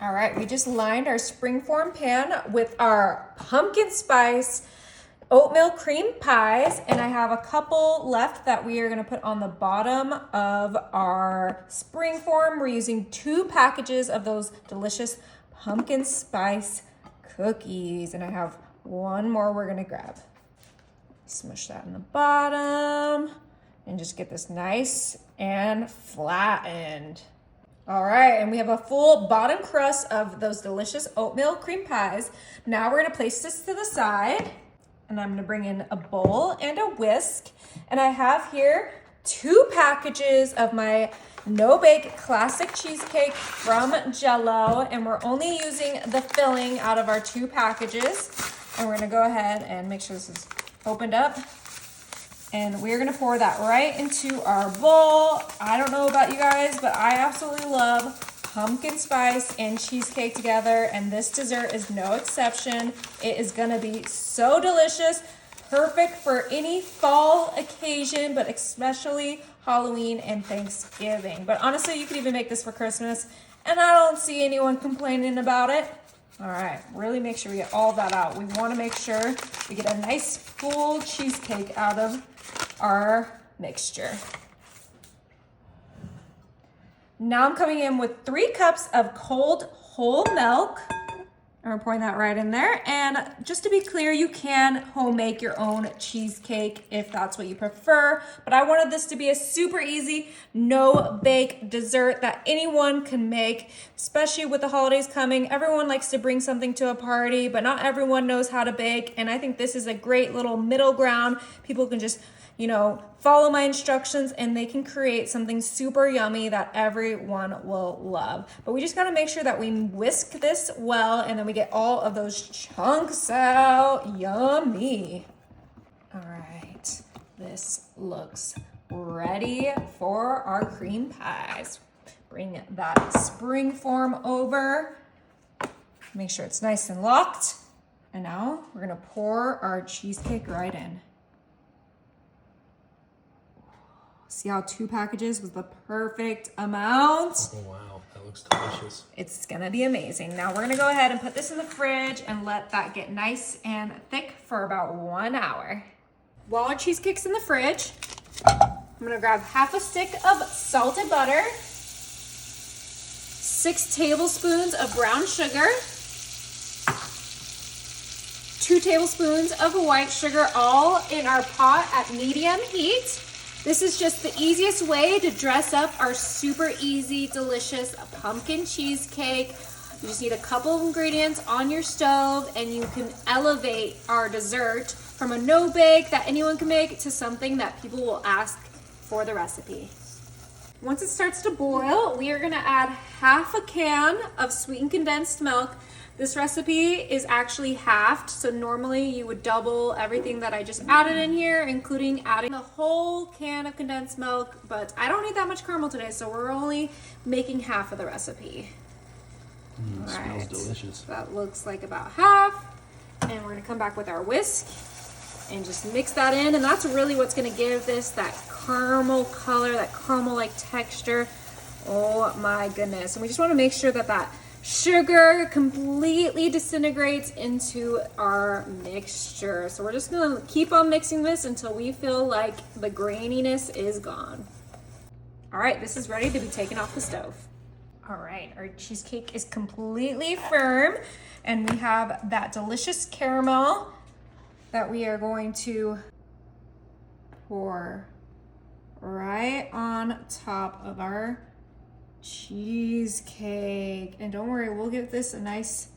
All right, we just lined our springform pan with our pumpkin spice oatmeal cream pies, and I have a couple left that we are gonna put on the bottom of our springform. We're using 2 packages of those delicious pumpkin spice cookies, and I have one more we're gonna grab. Smush that in the bottom and just get this nice and flattened. All right, and we have a full bottom crust of those delicious oatmeal cream pies. Now we're gonna place this to the side, and I'm gonna bring in a bowl and a whisk. And I have here 2 packages of my no-bake classic cheesecake from Jell-O, and we're only using the filling out of our 2 packages. And we're gonna go ahead and make sure this is opened up. And we're gonna pour that right into our bowl. I don't know about you guys, but I absolutely love pumpkin spice and cheesecake together, and this dessert is no exception. It is gonna be so delicious, perfect for any fall occasion, but especially Halloween and Thanksgiving. But honestly, you could even make this for Christmas, and I don't see anyone complaining about it. All right, really make sure we get all that out. We wanna make sure we get a nice full cheesecake out of our mixture. Now I'm coming in with 3 cups of cold whole milk. And we're pouring that right in there. And just to be clear, you can home make your own cheesecake if that's what you prefer. But I wanted this to be a super easy, no bake dessert that anyone can make, especially with the holidays coming. Everyone likes to bring something to a party, but not everyone knows how to bake. And I think this is a great little middle ground. People can just, follow my instructions and they can create something super yummy that everyone will love. But we just gotta make sure that we whisk this well and then we get all of those chunks out. Yummy. All right, this looks ready for our cream pies. Bring that spring form over. Make sure it's nice and locked. And now we're gonna pour our cheesecake right in. See how 2 packages was the perfect amount? Oh wow, that looks delicious. It's gonna be amazing. Now we're gonna go ahead and put this in the fridge and let that get nice and thick for about 1 hour. While our cheesecake's in the fridge, I'm gonna grab half a stick of salted butter, 6 tablespoons of brown sugar, 2 tablespoons of white sugar, all in our pot at medium heat. This is just the easiest way to dress up our super easy, delicious pumpkin cheesecake. You just need a couple of ingredients on your stove and you can elevate our dessert from a no-bake that anyone can make to something that people will ask for the recipe. Once it starts to boil, we are gonna add half a can of sweetened condensed milk. This recipe is actually halved, so normally you would double everything that I just added in here, including adding the whole can of condensed milk, but I don't need that much caramel today, so we're only making half of the recipe. It smells delicious. That looks like about half, and we're gonna come back with our whisk and just mix that in, and that's really what's gonna give this that caramel color, that caramel-like texture. Oh my goodness. And we just wanna make sure that that sugar completely disintegrates into our mixture. So we're just gonna keep on mixing this until we feel like the graininess is gone. All right, this is ready to be taken off the stove. All right, our cheesecake is completely firm and we have that delicious caramel that we are going to pour right on top of our cheesecake. And don't worry, we'll give this a nice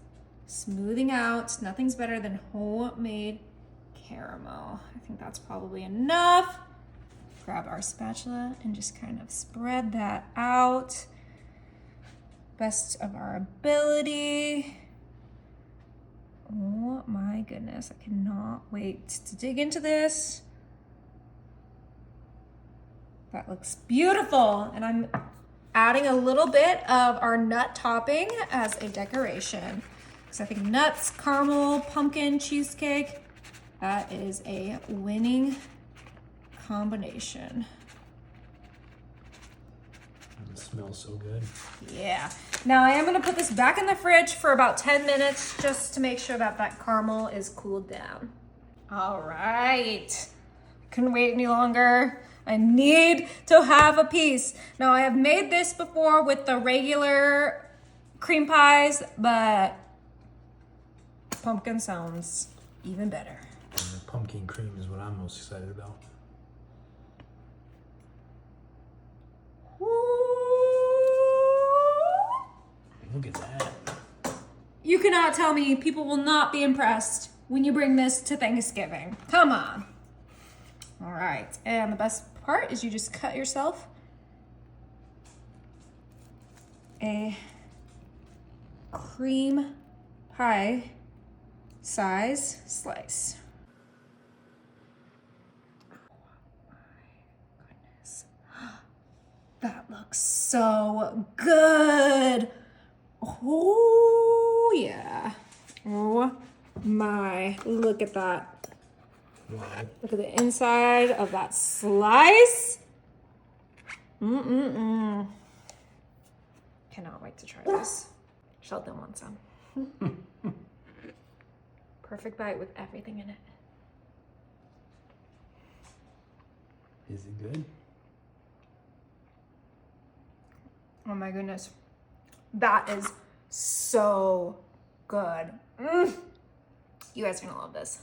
smoothing out. Nothing's better than homemade caramel. I think that's probably enough. Grab our spatula and just kind of spread that out best of our ability. Oh my goodness, I cannot wait to dig into this. That looks beautiful. And I'm adding a little bit of our nut topping as a decoration. So I think nuts, caramel, pumpkin, cheesecake, that is a winning combination. smells so good. Yeah. Now I am gonna put this back in the fridge for about 10 minutes just to make sure that that caramel is cooled down. All right. Couldn't wait any longer. I need to have a piece. Now I have made this before with the regular cream pies, but pumpkin sounds even better. And the pumpkin cream is what I'm most excited about. Look at that. You cannot tell me people will not be impressed when you bring this to Thanksgiving. Come on. All right, and the best part is you just cut yourself a cream pie size slice. Oh my goodness. That looks so good. Oh yeah. Oh my, look at that. Wow. Look at the inside of that slice. Mm-mm-mm. Cannot wait to try this. Sheldon wants some. Perfect bite with everything in it. Is it good? Oh my goodness. That is so good. You guys are gonna love this.